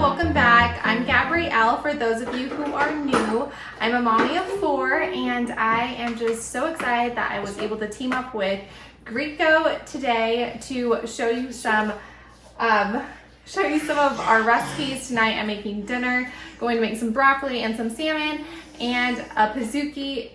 welcome back. I'm Gabrielle for those of you who are new. I'm a mommy of 4 and I am just so excited that I was able to team up with Greecho today to show you some of our recipes. Tonight I'm making dinner, going to make some broccoli and some salmon and a pizookie.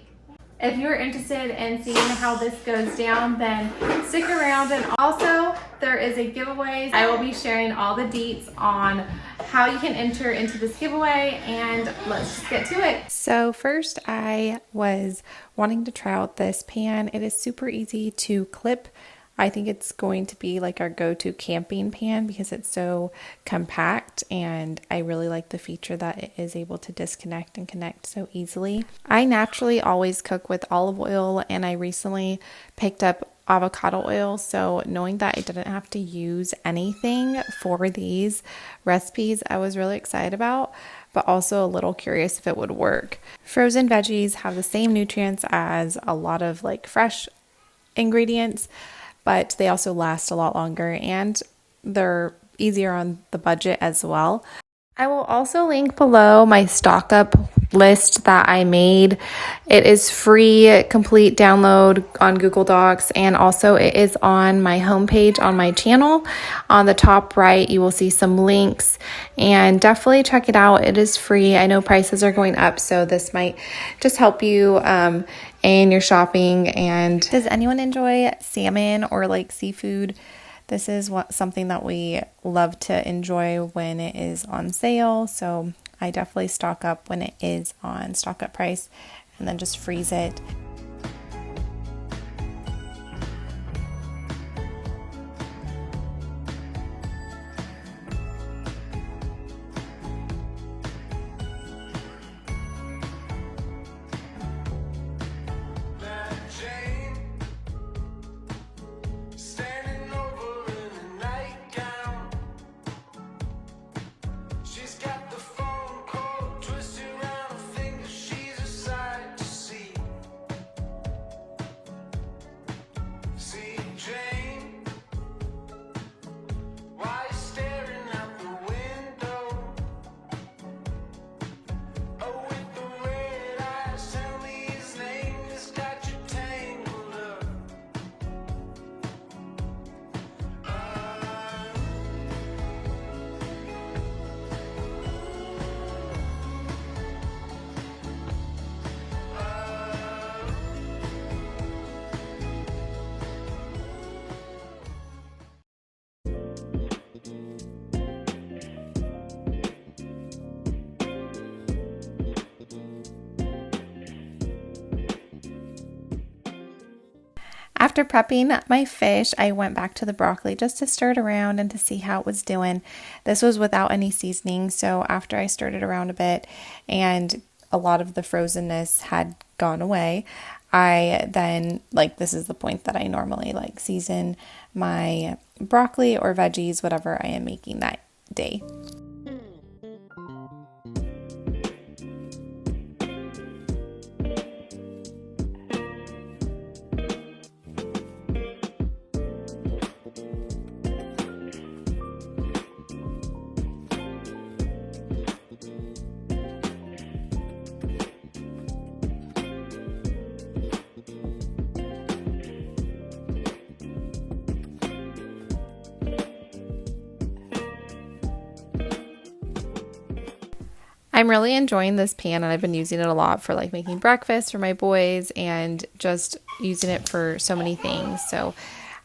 If you're interested in seeing how this goes down, then stick around. And also, there is a giveaway. I will be sharing all the deets on how you can enter into this giveaway, and let's just get to it. So first, I was wanting to try out this pan. It is super easy to clip. I think it's going to be like our go-to camping pan because it's so compact, and I really like the feature that it is able to disconnect and connect so easily. I naturally always cook with olive oil, and I recently picked up avocado oil, so knowing that I didn't have to use anything for these recipes, I was really excited about, but also a little curious if it would work. Frozen veggies have the same nutrients as a lot of like fresh ingredients, but they also last a lot longer and they're easier on the budget as well. I will also link below my stock up list that I made. It is free, complete download on Google Docs, and also it is on my homepage on my channel. On the top right, you will see some links, and definitely check it out. It is free. I know prices are going up, so this might just help you in your shopping. And does anyone enjoy salmon or like seafood? This is something that we love to enjoy when it is on sale, so I definitely stock up when it is on stock up price and then just freeze it. After prepping my fish, I went back to the broccoli just to stir it around and to see how it was doing. This was without any seasoning, so after I stirred it around a bit and a lot of the frozenness had gone away, I then, this is the point that I normally season my broccoli or veggies, whatever I am making that day. I'm really enjoying this pan, and I've been using it a lot for making breakfast for my boys and just using it for so many things. So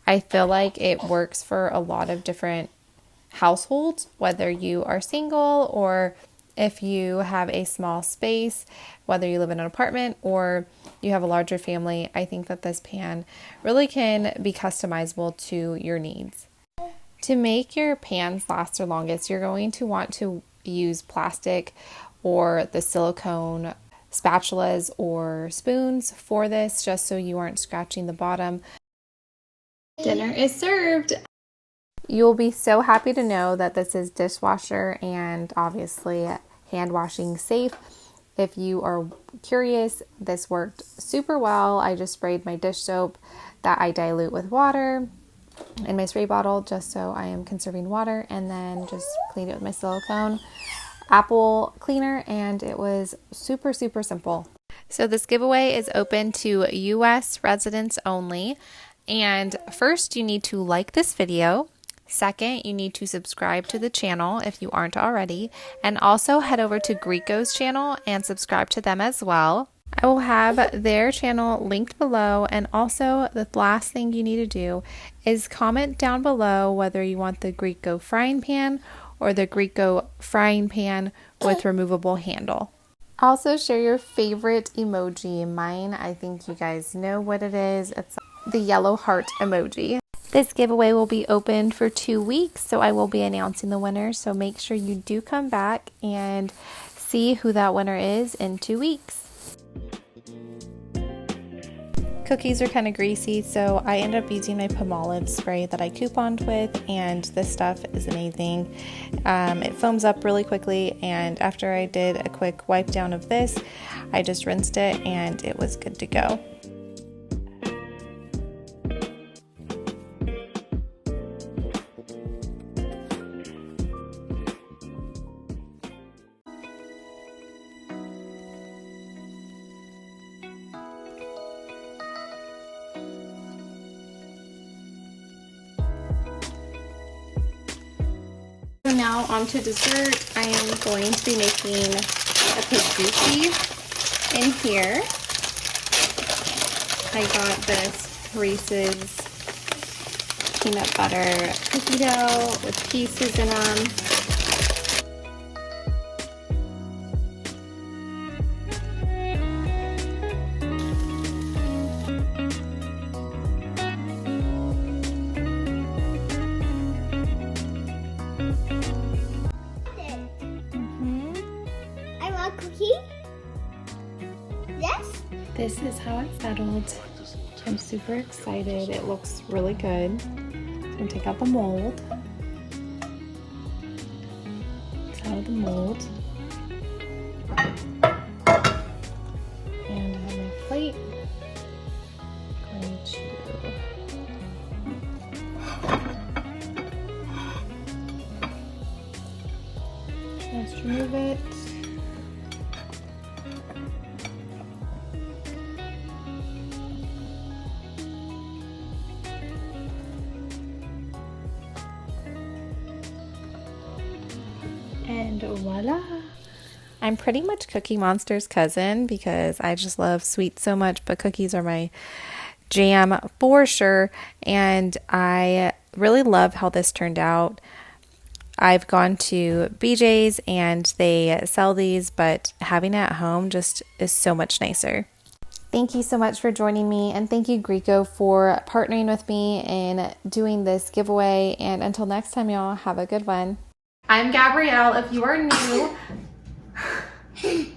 I feel like it works for a lot of different households, whether you are single or if you have a small space, whether you live in an apartment or you have a larger family. I think that this pan really can be customizable to your needs. To make your pans last the longest, you're going to want to use plastic or the silicone spatulas or spoons for this, just so you aren't scratching the bottom. Dinner is served. You'll be so happy to know that this is dishwasher and obviously hand washing safe. If you are curious, this worked super well. I just sprayed my dish soap that I dilute with water, in my spray bottle just so I am conserving water, and then just cleaned it with my silicone apple cleaner, and it was super, super simple. So this giveaway is open to US residents only. And first, you need to like this video. Second, you need to subscribe to the channel if you aren't already, and also head over to Greecho's channel and subscribe to them as well. I will have their channel linked below, and also the last thing you need to do is comment down below whether you want the Greecho frying pan or the Greecho frying pan with removable handle. Also share your favorite emoji. Mine, I think you guys know what it is. It's the yellow heart emoji. This giveaway will be open for 2 weeks, so I will be announcing the winner. So make sure you do come back and see who that winner is in 2 weeks. Cookies are kind of greasy, so I ended up using my Palmolive spray that I couponed with, and this stuff is amazing. It foams up really quickly, and after I did a quick wipe down of this, I just rinsed it and it was good to go. So now on to dessert. I am going to be making a pizookie in here. I got this Reese's peanut butter cookie dough with pieces in them. Cookie? Yes? This is how it settled. I'm super excited. It looks really good. So I'm gonna take out the mold. It's out of the mold. And I have my plate. Going to just remove it. And voila! I'm pretty much Cookie Monster's cousin because I just love sweets so much, but cookies are my jam for sure. And I really love how this turned out. I've gone to BJ's and they sell these, but having it at home just is so much nicer. Thank you so much for joining me, and thank you, Greecho, for partnering with me in doing this giveaway. And until next time, y'all, have a good one. I'm Gabrielle. If you are new...